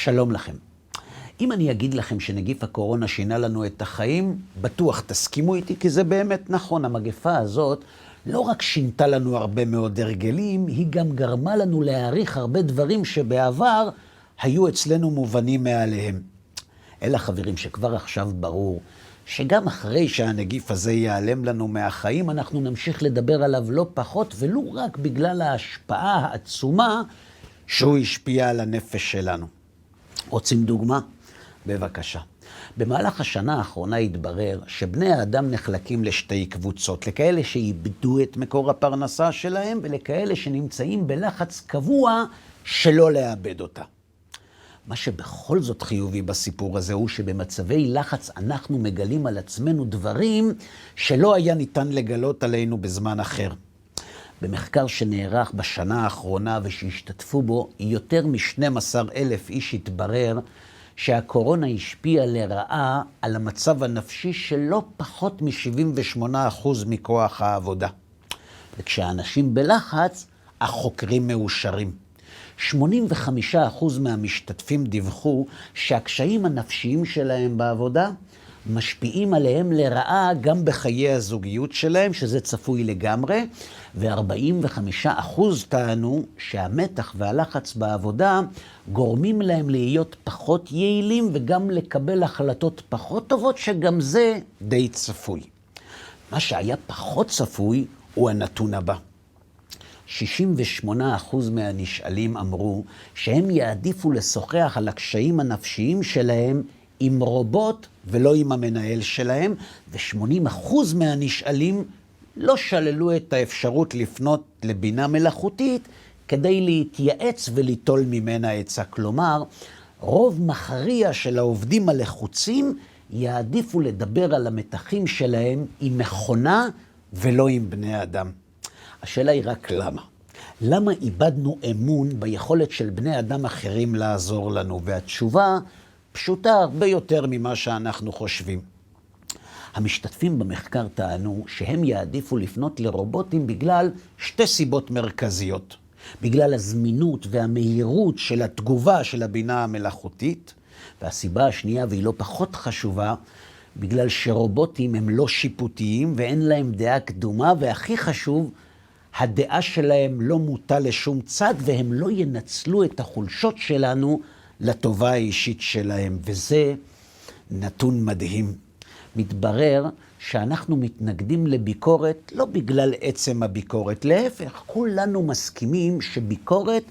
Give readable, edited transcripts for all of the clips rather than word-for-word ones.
שלום לכם. אם אני אגיד לכם שנגיף הקורונה שינה לנו את החיים, בטוח תסכימו איתי, כי זה באמת נכון. המגפה הזאת לא רק שינתה לנו הרבה מאוד הרגלים, היא גם גרמה לנו להעריך הרבה דברים שבעבר היו אצלנו מובנים מעליהם. אלה חברים שכבר עכשיו ברור שגם אחרי שהנגיף הזה ייעלם לנו מהחיים, אנחנו נמשיך לדבר עליו לא פחות, ולא רק בגלל ההשפעה העצומה שהוא השפיע על הנפש שלנו. רוצים דוגמה? בבקשה. במהלך השנה האחרונה התברר שבני האדם נחלקים לשתי קבוצות, לכאלה שאיבדו את מקור הפרנסה שלהם, ולכאלה שנמצאים בלחץ קבוע שלא לאבד אותה. מה שבכל זאת חיובי בסיפור הזה הוא שבמצבי לחץ אנחנו מגלים על עצמנו דברים שלא היה ניתן לגלות עלינו בזמן אחר. במחקר שנערך בשנה האחרונה ושהשתתפו בו יותר מ-12,000 איש התברר שהקורונה השפיעה לרעה על המצב הנפשי של לא פחות מ-78% מכוח העבודה. וכשאנשים בלחץ, החוקרים מאושרים. 85% מהמשתתפים דיווחו שהקשיים הנפשיים שלהם בעבודה משפיעים עליהם לרעה גם בחיי הזוגיות שלהם, שזה צפוי לגמרי, ו-45% טענו שהמתח והלחץ בעבודה גורמים להם להיות פחות יעילים וגם לקבל החלטות פחות טובות, שגם זה די צפוי. מה שהיה פחות צפוי הוא הנתון הבא. 68% מהנשאלים אמרו שהם יעדיפו לשוחח על הקשיים הנפשיים שלהם עם רובוט ולא עם המנהל שלהם, ו-80% מהנשאלים לא שללו את האפשרות לפנות לבינה מלאכותית כדי להתייעץ וליטול ממנה עצה. כלומר, רוב מכריע של העובדים הלחוצים יעדיפו לדבר על המתחים שלהם עם מכונה ולא עם בני אדם. השאלה היא רק למה. למה איבדנו אמון ביכולת של בני אדם אחרים לעזור לנו? והתשובה פשוטה הרבה יותר ממה שאנחנו חושבים. המשתתפים במחקר טענו שהם יעדיפו לפנות לרובוטים בגלל שתי סיבות מרכזיות. בגלל הזמינות והמהירות של התגובה של הבינה המלאכותית, והסיבה השנייה, והיא לא פחות חשובה, בגלל שרובוטים הם לא שיפוטיים ואין להם דעה קדומה, והכי חשוב, הדעה שלהם לא מוטה לשום צד, והם לא ינצלו את החולשות שלנו לטובה האישית שלהם. וזה נתון מדהים. מתברר שאנחנו מתנגדים לביקורת לא בגלל עצם הביקורת. להפך, כולנו מסכימים שביקורת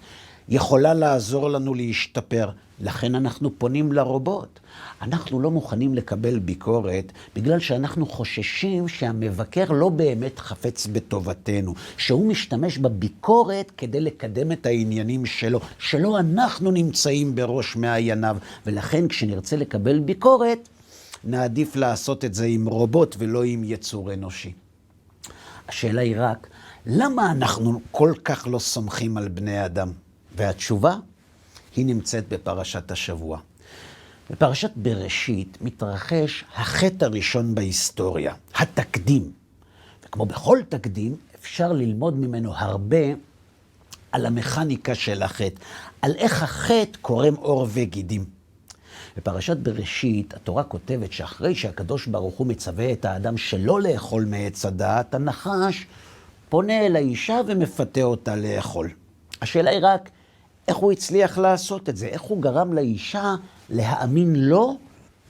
יכולה לעזור לנו להשתפר. לכן אנחנו פונים לרובוט. אנחנו לא מוכנים לקבל ביקורת בגלל שאנחנו חוששים שהמבקר לא באמת חפץ בטובתנו, שהוא משתמש בביקורת כדי לקדם את העניינים שלו, שלא אנחנו נמצאים בראש מעייניו, ולכן כשנרצה לקבל ביקורת, נעדיף לעשות את זה עם רובוט ולא עם יצור אנושי. השאלה היא רק, למה אנחנו כל כך לא סומכים על בני אדם? והתשובה היא נמצאת בפרשת השבוע. בפרשת בראשית מתרחש החטא הראשון בהיסטוריה, התקדים. וכמו בכל תקדים, אפשר ללמוד ממנו הרבה על המכניקה של החטא, על איך החטא קורם עור וגידים. בפרשת בראשית, התורה כותבת שאחרי שהקדוש ברוך הוא מצווה את האדם שלא לאכול מעץ הדעת, הנחש פונה אל האישה ומפתה אותה לאכול. השאלה היא רק, איך הוא הצליח לעשות את זה? איך הוא גרם לאישה להאמין לו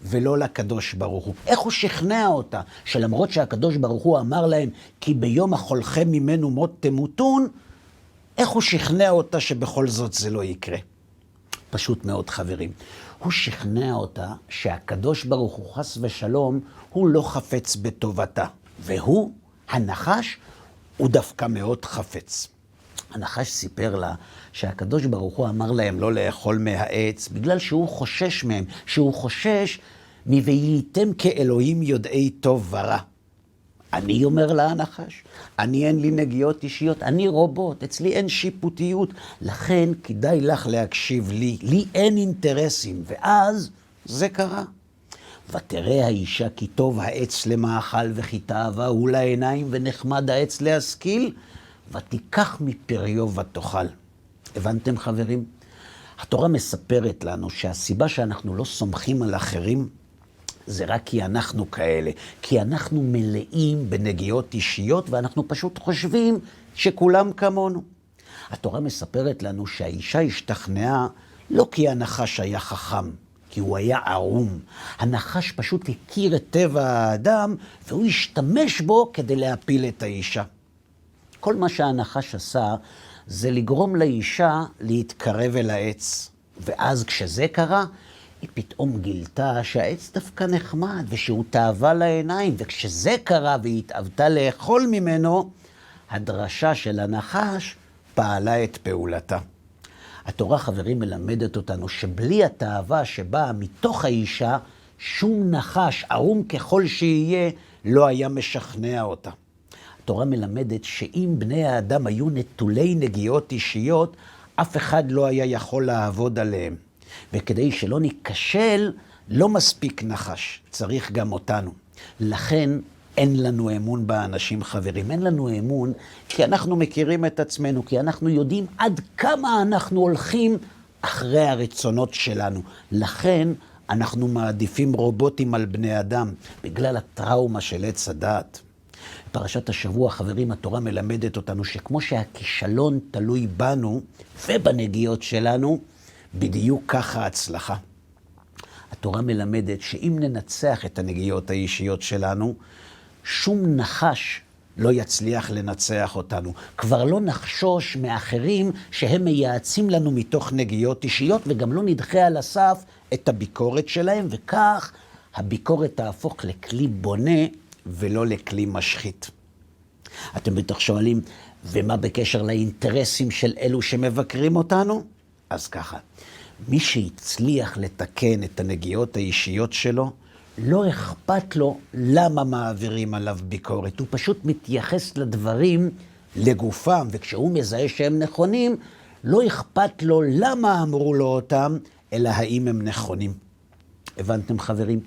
ולא לקדוש ברוך הוא? איך הוא שכנע אותה שלמרות שהקדוש ברוך הוא אמר להם כי ביום אכולכם ממנו מות תמותון, איך הוא שכנע אותה שבכל זאת זה לא יקרה? פשוט מאוד חברים. הוא שכנע אותה שהקדוש ברוך הוא חס ושלום הוא לא חפץ בטובתה. והוא, הנחש, הוא דווקא מאוד חפץ. הנחש סיפר לה שהקדוש ברוך הוא אמר להם לא לאכול מהעץ בגלל שהוא חושש מהם, שהוא חושש מ"והייתם כאלוהים יודעי טוב ורע". אני אומר לה הנחש, אני אין לי נגיעות אישיות, אני רובוט, אצלי אין שיפוטיות, לכן כדאי לך להקשיב לי, לי אין אינטרסים. ואז זה קרה. ותראה האישה כי טוב העץ למאכל וכי תאווה הוא לעיניים ונחמד העץ להשכיל, ותיקח מפריו ותאכל. הבנתם חברים? התורה מספרת לנו שהסיבה שאנחנו לא סומכים על אחרים, זה רק כי אנחנו כאלה, כי אנחנו מלאים בנגיעות אישיות, ואנחנו פשוט חושבים שכולם כמונו. התורה מספרת לנו שהאישה השתכנעה לא כי הנחש היה חכם, כי הוא היה ערום. הנחש פשוט הכיר את טבע האדם, והוא השתמש בו כדי להפיל את האישה. כל מה שהנחש עשה, זה לגרום לאישה להתקרב אל העץ. ואז כשזה קרה, היא פתאום גילתה שהעץ דווקא נחמד, ושהוא תאווה לעיניים. וכשזה קרה והיא התאוותה לאכול ממנו, הדרשה של הנחש פעלה את פעולתה. התורה, חברים, מלמדת אותנו שבלי התאווה שבאה מתוך האישה, שום נחש, ערום ככל שיהיה, לא היה משכנע אותה. התורה מלמדת שאם בני האדם היו נטולי נגיעות אישיות, אף אחד לא היה יכול לעבוד עליהם. וכדי שלא ניכשל, לא מספיק נחש, צריך גם אותנו. לכן אין לנו אמון באנשים, חברים. אין לנו אמון כי אנחנו מכירים את עצמנו, כי אנחנו יודעים עד כמה אנחנו הולכים אחרי הרצונות שלנו. לכן אנחנו מעדיפים רובוטים על בני אדם, בגלל הטראומה של עץ הדעת. פרשת השבוע, חברים, התורה מלמדת אותנו שכמו שהכישלון תלוי בנו ובנגיעות שלנו, בדיוק ככה הצלחה. התורה מלמדת שאם ננצח את הנגיעות האישיות שלנו, שום נחש לא יצליח לנצח אותנו. כבר לא נחשוש מאחרים שהם מייעצים לנו מתוך נגיעות אישיות, וגם לא נדחה על הסף את הביקורת שלהם, וכך הביקורת תהפוך לכלי בונה ולא לכלי משחית. אתם בטח שואלים, ומה בקשר לאינטרסים של אלו שמבקרים אותנו? אז ככה, מי שהצליח לתקן את הנגיעות האישיות שלו, לא אכפת לו למה מעבירים עליו ביקורת. הוא פשוט מתייחס לדברים לגופם, וכשהוא מזהה שהם נכונים, לא אכפת לו למה אמרו לו אותם, אלא האם הם נכונים. הבנתם, חברים?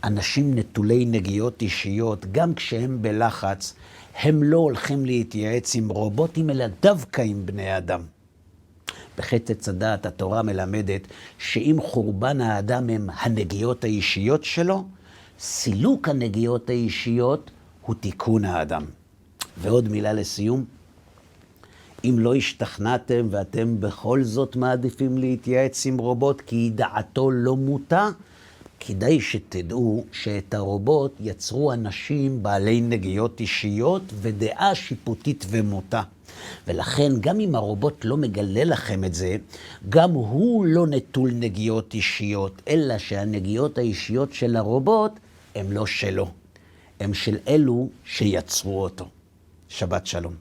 אנשים נטולי נגיעות אישיות, גם כשהם בלחץ, הם לא הולכים להתייעץ עם רובוטים, אלא דווקא עם בני אדם. בחטא עץ הדעת התורה מלמדת שאם חורבן האדם הם הנגיעות האישיות שלו, סילוק הנגיעות האישיות הוא תיקון האדם. ועוד מילה לסיום, אם לא השתכנעתם ואתם בכל זאת מעדיפים להתייעץ עם רובוט כי דעתו לא מוטה, כדאי שתדעו שאת הרובוט יצרו אנשים בעלי נגיעות אישיות ודעה שיפוטית ומוטה. ולכן גם אם הרובוט לא מגלה לכם את זה, גם הוא לא נטול נגיעות אישיות, אלא שהנגיעות האישיות של הרובוט הם לא שלו, הם של אלו שיצרו אותו. שבת שלום.